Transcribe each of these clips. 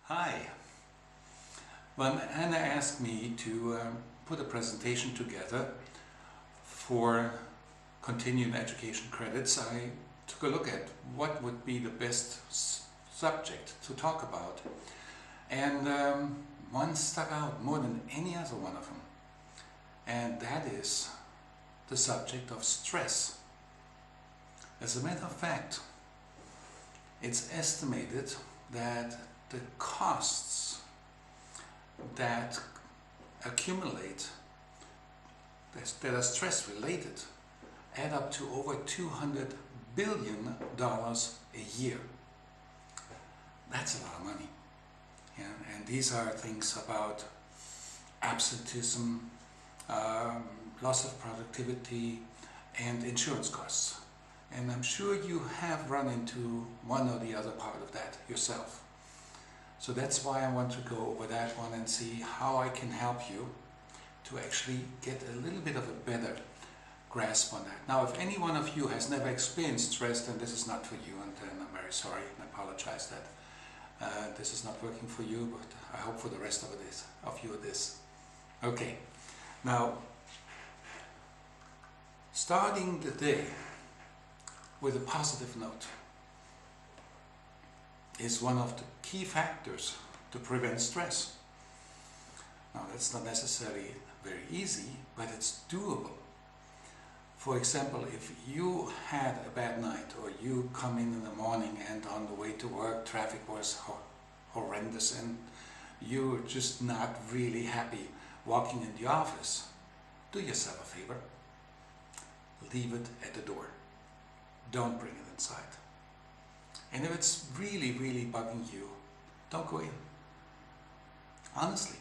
Hi. When Anna asked me to put a presentation together for continuing education credits, I took a look at what would be the best subject to talk about. And one stuck out more than any other one of them. And that is the subject of stress. As a matter of fact, it's estimated that the costs that accumulate, that are stress related, add up to over $200 billion a year. That's a lot of money. Yeah? And these are things about absenteeism, loss of productivity, and insurance costs. And I'm sure you have run into one or the other part of that yourself. So that's why I want to go over that one and see how I can help you to actually get a little bit of a better grasp on that. Now, if any one of you has never experienced stress, then this is not for you, and I'm very sorry and I apologize that this is not working for you, but I hope for the rest of you it is. Okay, now starting the day with a positive note is one of the key factors to prevent stress. Now, that's not necessarily very easy, but it's doable. For example, if you had a bad night, or you come in the morning and on the way to work traffic was horrendous and you're just not really happy walking in the office, do yourself a favor. Leave it at the door. Don't bring it inside. And if it's really, really bugging you, don't go in. Honestly.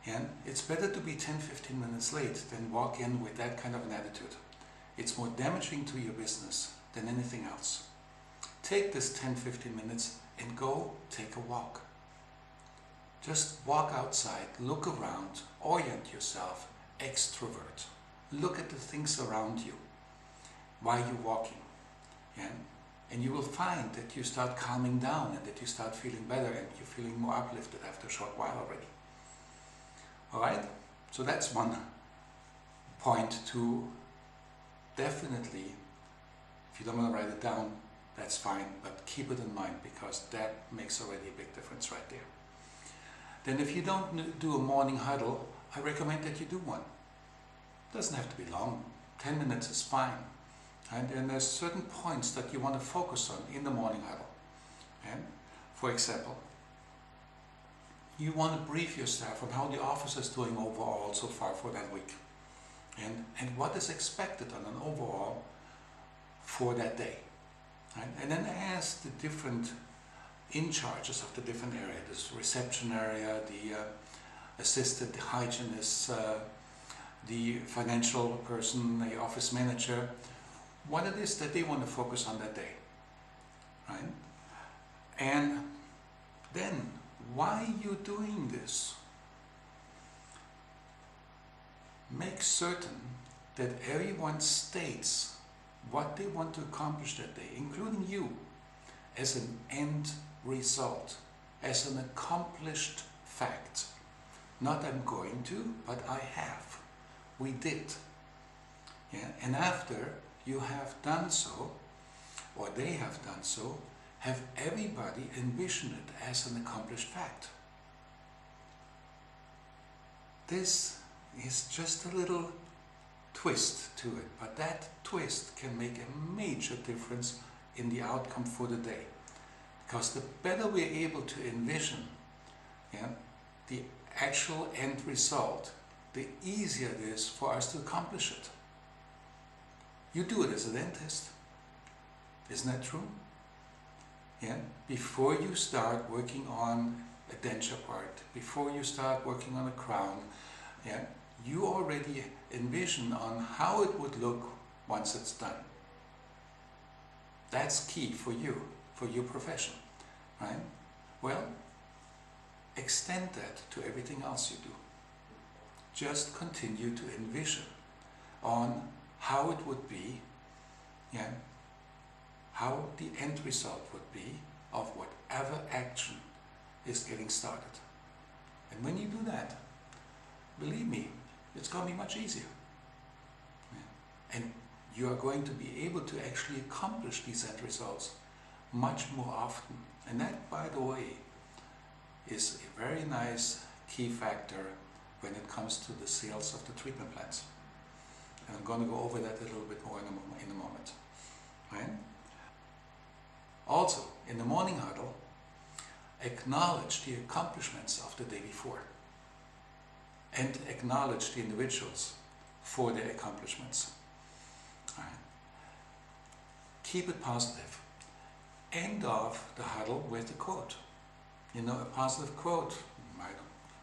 And it's better to be 10-15 minutes late than walk in with that kind of an attitude. It's more damaging to your business than anything else. Take this 10-15 minutes and go take a walk. Just walk outside, look around, orient yourself, extrovert. Look at the things around you while you're walking. And you will find that you start calming down and that you start feeling better and you're feeling more uplifted after a short while already. Alright? So that's one point to definitely, if you don't want to write it down, that's fine, but keep it in mind because that makes already a big difference right there. Then if you don't do a morning huddle, I recommend that you do one. It doesn't have to be long. 10 minutes is fine. And then there's certain points that you want to focus on in the morning huddle. And for example, you want to brief your staff on how the office is doing overall so far for that week. And what is expected on an overall for that day. Right? And then ask the different in-charges of the different areas, the reception area, the assistant, the hygienist, the financial person, the office manager, what it is that they want to focus on that day, right? And then, why you're doing this, make certain that everyone states what they want to accomplish that day, including you, as an end result, as an accomplished fact. Not I'm going to, but I have. We did. Yeah? And after you have done so, or they have done so, have everybody envision it as an accomplished fact. This is just a little twist to it, but that twist can make a major difference in the outcome for the day. Because the better we're able to envision the actual end result, the easier it is for us to accomplish it. You do it as a dentist. Isn't that true? Yeah? Before you start working on a denture part, before you start working on a crown, you already envision on how it would look once it's done. That's key for you, for your profession, right? Well, extend that to everything else you do. Just continue to envision on how it would be, how the end result would be of whatever action is getting started. And when you do that, believe me, it's going to be much easier. Yeah. And you are going to be able to actually accomplish these end results much more often. And that, by the way, is a very nice key factor when it comes to the sales of the treatment plans. And I'm going to go over that a little bit more in a moment. Right? Also, in the morning huddle, acknowledge the accomplishments of the day before and acknowledge the individuals for their accomplishments. Right? Keep it positive. End off the huddle with a quote. You know, a positive quote.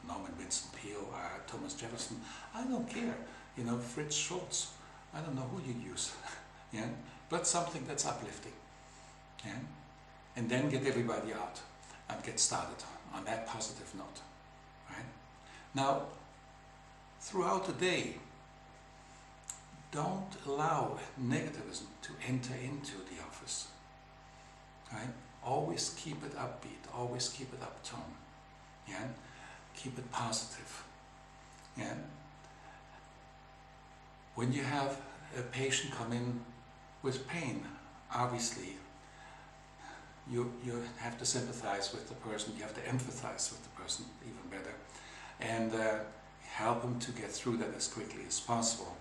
Norman Vincent Peale, Thomas Jefferson, I don't care. You know, Fritz Schultz, I don't know who you use. Yeah? But something that's uplifting. Yeah? And then get everybody out and get started on that positive note. Right? Now, throughout the day, don't allow negativism to enter into the office. Right? Always keep it upbeat, always keep it uptone. Yeah? Keep it positive. Yeah? When you have a patient come in with pain, obviously you have to sympathize with the person, you have to empathize with the person even better, and help them to get through that as quickly as possible.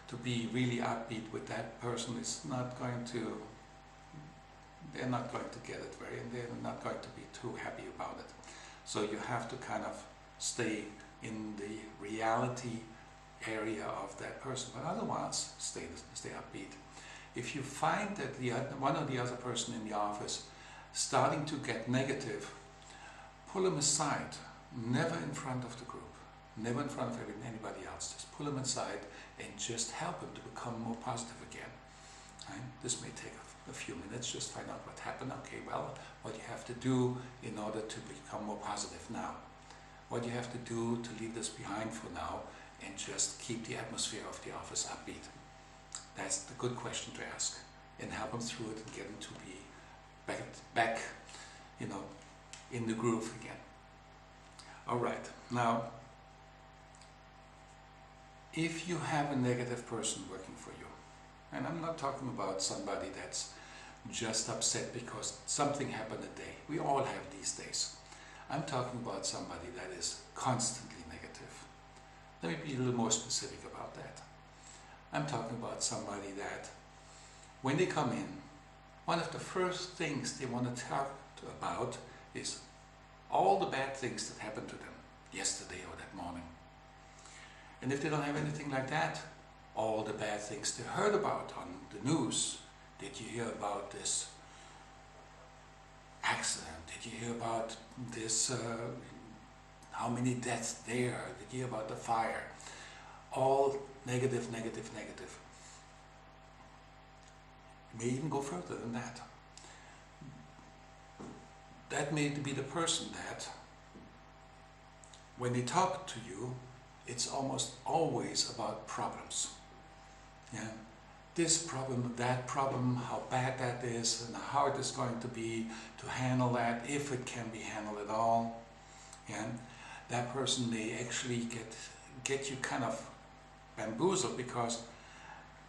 To be really upbeat with that person is not going to, they're not going to get it and they're not going to be too happy about it. So you have to kind of stay in the reality area of that person, but otherwise stay upbeat. If you find that one or the other person in the office starting to get negative, pull them aside, never in front of the group, never in front of anybody else. Just pull them aside and just help them to become more positive again. Right? This may take a few minutes, just find out what happened. Okay, well, what you have to do in order to become more positive now. What you have to do to leave this behind for now and just keep the atmosphere of the office upbeat. That's the good question to ask, and help them through it and get them to be back, you know, in the groove again. All right, now, if you have a negative person working for you, and I'm not talking about somebody that's just upset because something happened a day. We all have these days. I'm talking about somebody that is constantly negative. Let me be a little more specific about that. I'm talking about somebody that, when they come in, one of the first things they want to talk about is all the bad things that happened to them yesterday or that morning. And if they don't have anything like that, all the bad things they heard about on the news. Did you hear about this accident? Did you hear about this, how many deaths there? Did you hear about the fire? All negative, negative, negative. It may even go further than that. That may be the person that, when they talk to you, it's almost always about problems. Yeah? This problem, that problem, how bad that is, and how it is going to be to handle that, if it can be handled at all. Yeah? That person may actually get you kind of bamboozled because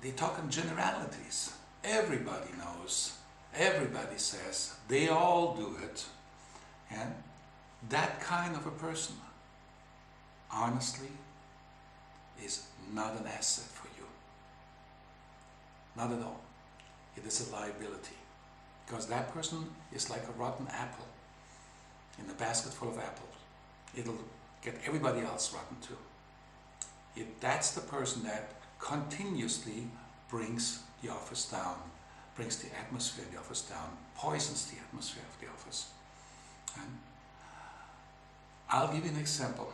they talk in generalities. Everybody knows, everybody says, they all do it. And that kind of a person, honestly, is not an asset for you. Not at all. It is a liability. Because that person is like a rotten apple in a basket full of apples. It'll get everybody else rotten too. That's the person that continuously brings the office down, brings the atmosphere in the office down, poisons the atmosphere of the office. And I'll give you an example.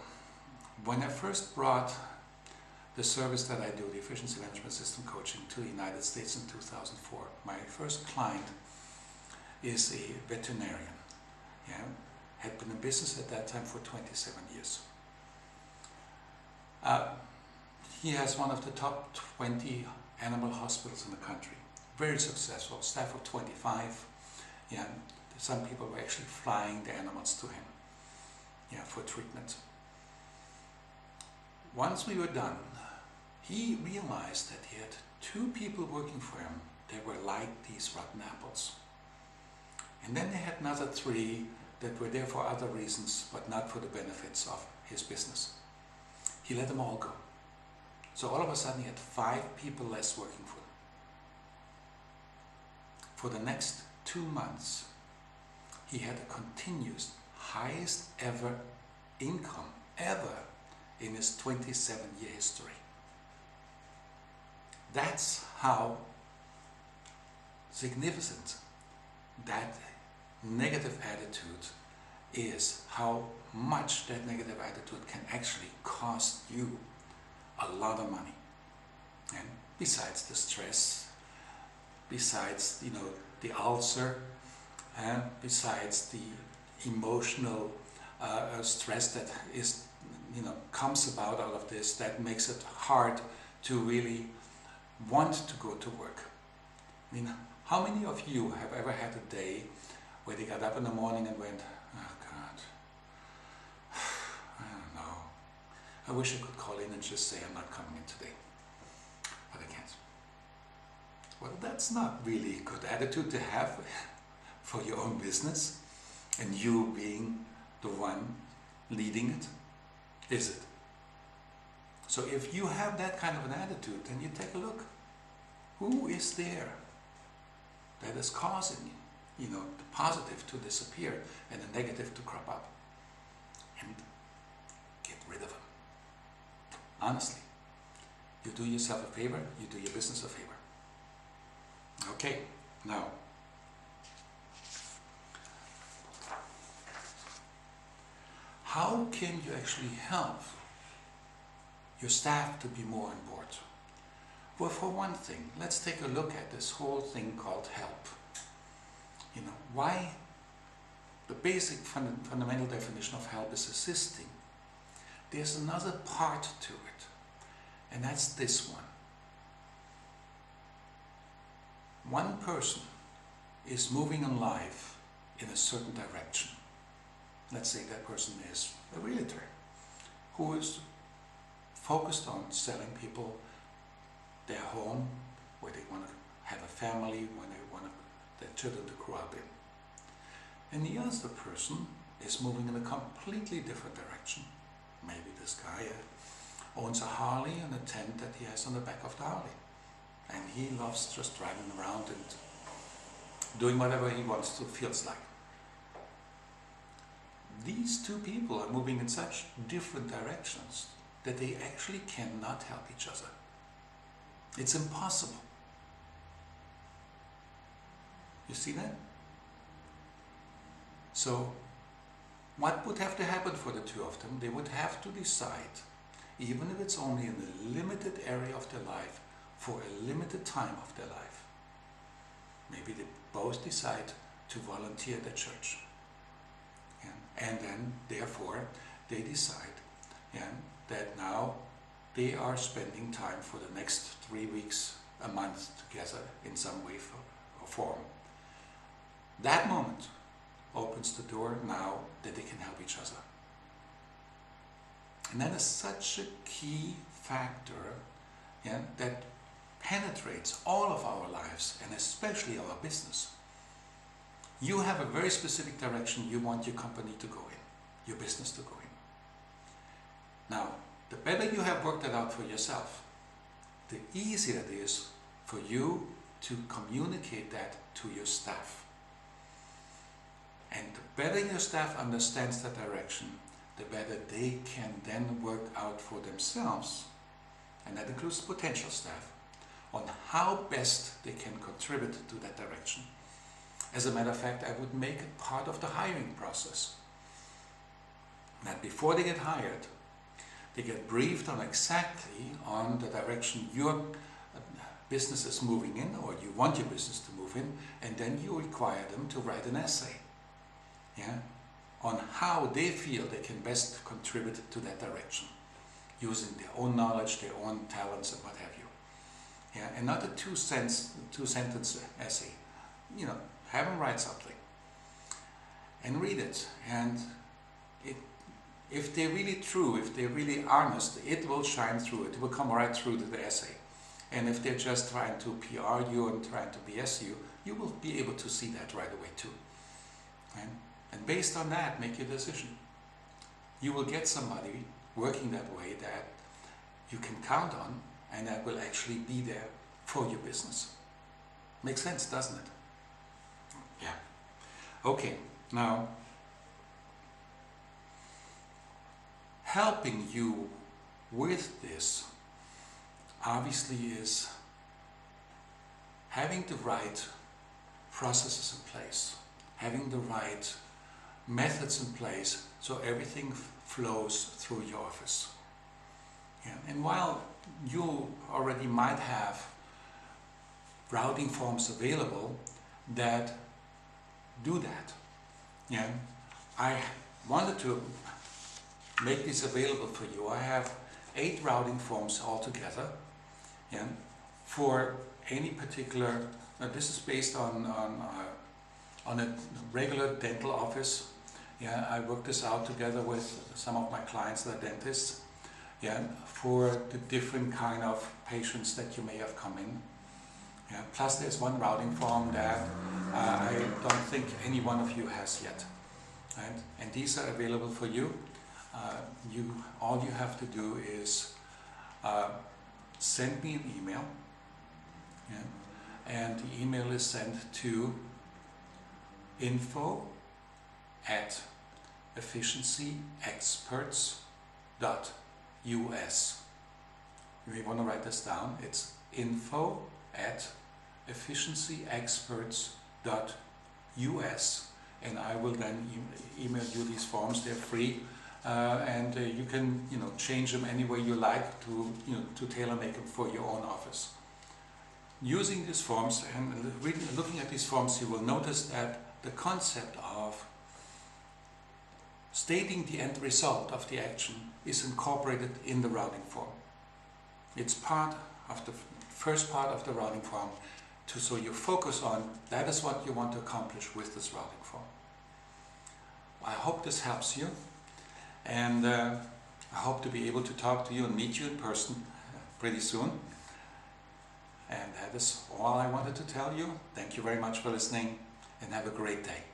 When I first brought the service that I do, the Efficiency Management System Coaching, to the United States in 2004, my first client is a veterinarian. Yeah? Had been in business at that time for 27 years. He has one of the top 20 animal hospitals in the country. Very successful, staff of 25. Yeah, some people were actually flying the animals to him. for treatment. Once we were done, he realized that he had 2 people working for him that were like these rotten apples. And then they had another 3 that were there for other reasons, but not for the benefits of his business. He let them all go. So all of a sudden he had 5 people less working for him. For the next 2 months, he had a continuous highest ever income ever in his 27-year history. That's how significant that negative attitude is, how much that negative attitude can actually cost you a lot of money. And besides the stress, besides the ulcer, and besides the emotional stress that is comes about out of this, that makes it hard to really want to go to work. I mean, how many of you have ever had a day where they got up in the morning and went, oh God, I don't know, I wish I could call in and just say I'm not coming in today, but I can't. Well, that's not really a good attitude to have for your own business, and you being the one leading it, is it? So if you have that kind of an attitude, then you take a look. Who is there that is causing the positive to disappear and the negative to crop up? And get rid of them. Honestly, you do yourself a favor, you do your business a favor. Okay, now, how can you actually help your staff to be more on board? Well, for one thing, let's take a look at this whole thing called help. Why the basic fundamental definition of help is assisting. There's another part to it, and that's this one. One person is moving in life in a certain direction. Let's say that person is a realtor who is focused on selling people their home, where they want to have a family, when they want their children to grow up in. And the other person is moving in a completely different direction. Maybe this guy owns a Harley and a tent that he has on the back of the Harley. And he loves just driving around and doing whatever he wants to, feels like. These 2 people are moving in such different directions that they actually cannot help each other. It's impossible. You see that? So, what would have to happen for the 2 of them? They would have to decide, even if it's only in a limited area of their life, for a limited time of their life. Maybe they both decide to volunteer at the church. And then, therefore, they decide that now they are spending time for the next 3 weeks, a month together in some way or form. That moment opens the door now that they can help each other. And that is such a key factor that penetrates all of our lives, and especially our business. You have a very specific direction you want your company to go in, your business to go in. Now, the better you have worked that out for yourself, the easier it is for you to communicate that to your staff. And the better your staff understands that direction, the better they can then work out for themselves, and that includes potential staff, on how best they can contribute to that direction. As a matter of fact, I would make it part of the hiring process. That before they get hired, they get briefed on exactly on the direction your business is moving in, or you want your business to move in, and then you require them to write an essay on how they feel they can best contribute to that direction, using their own knowledge, their own talents, and what have you. And not a two-sentence essay. Have them write something and read it, and if they're really true, if they're really honest, it will shine through. It will come right through to the essay. And if they're just trying to PR you and trying to BS you, you will be able to see that right away too. And based on that, make your decision. You will get somebody working that way that you can count on and that will actually be there for your business. Makes sense, doesn't it? Yeah. Okay, now helping you with this obviously is having the right processes in place, having the right methods in place so everything flows through your office. Yeah. And while you already might have routing forms available that do that, yeah, I wanted to make this available for you. I have 8 routing forms altogether, yeah, for any particular. This is based on a regular dental office. Yeah, I worked this out together with some of my clients that are dentists. Yeah, for the different kind of patients that you may have come in. Yeah, plus there's one routing form that I don't think any one of you has yet. Right? And these are available for you. All you have to do is send me an email. Yeah, and the email is sent to info@efficiencyexperts.us. You may want to write this down. It's info@efficiencyexperts.us, and I will then email you these forms. They're free, and you can change them any way you like to tailor make them for your own office. Using these forms and looking at these forms, you will notice that the concept of stating the end result of the action is incorporated in the routing form. It's part of the first part of the routing form, so you focus on that is what you want to accomplish with this routing form. I hope this helps you, and I hope to be able to talk to you and meet you in person pretty soon. And that is all I wanted to tell you. Thank you very much for listening, and have a great day.